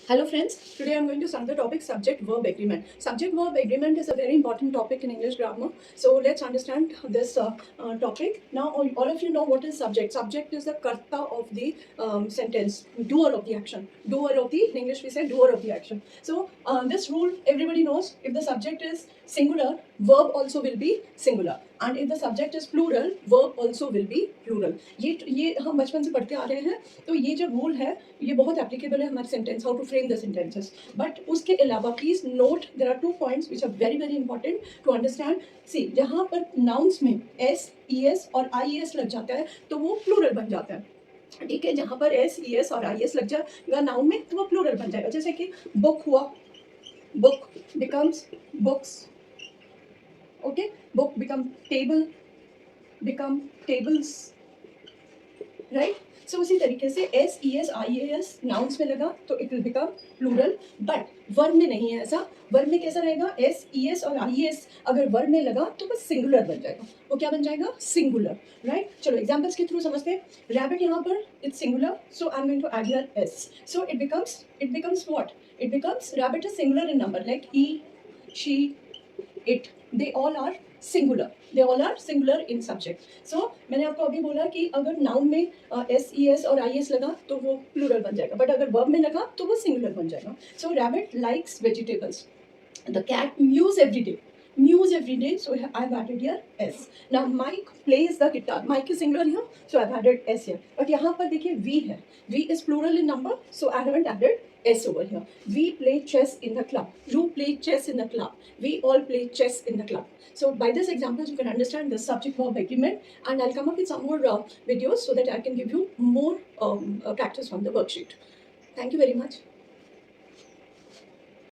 Hello friends, today I am going to start the topic subject-verb agreement. Subject-verb agreement is a very important topic in English grammar. So let's understand this topic. Now all of you know what is subject. Subject is the karta of the sentence, doer of the action. Doer of the, in English we say doer of the action. So this rule everybody knows, if the subject is singular, verb also will be singular. And if the subject is plural, verb also will be plural. ये हम बचपन से पढ़ते आ रहे हैं, तो ये जो रूल है ये बहुत एप्लीकेबल है हमारे sentence, how to frame the sentences. But उसके अलावा please note there are 2 points which are very very important to understand. See, जहाँ पर नाउन्स में एस ई एस और आई एस लग जाता है तो वो प्लूरल बन जाता है. ठीक है, जहाँ पर एस ई एस और आई एस लग जाएगा नाउन में तो वो प्लूरल बन जाएगा. जैसे कि बुक हुआ, book becomes books. Okay, book become table, become tables, right. So उसी तरीके से S E S I A S nouns में लगा तो it will become plural. But verb में नहीं है ऐसा. वर्ब में कैसा रहेगा? एस ई एस और आई एस अगर वर्ब में लगा तो बस सिंगुलर बन जाएगा. वो क्या बन जाएगा? Singular, right. चलो एग्जाम्पल्स के थ्रू समझते हैं. रैबिट यहाँ पर it's singular, so I am going to add here S. So it becomes what? It becomes, rabbit is singular in number like he, she, it, they all are singular. They all are singular in subject. So मैंने आपको अभी बोला कि अगर noun में S E S और I S लगा तो वो प्लूरल बन जाएगा, बट अगर वर्ब में लगा तो वो सिंगुलर बन जाएगा. So rabbit likes vegetables. The cat mews every day. Mews every day, so I've added here S. Now Mike plays the guitar. Mike is singular here, so I've added S here. But यहाँ पर देखिए V है. V is plural in number, so I haven't added S over here. We play chess in the club. You play chess in the club. We all play chess in the club. So by this examples, you can understand the subject-verb agreement, and I'll come up with some more videos so that I can give you more practice from the worksheet. Thank you very much.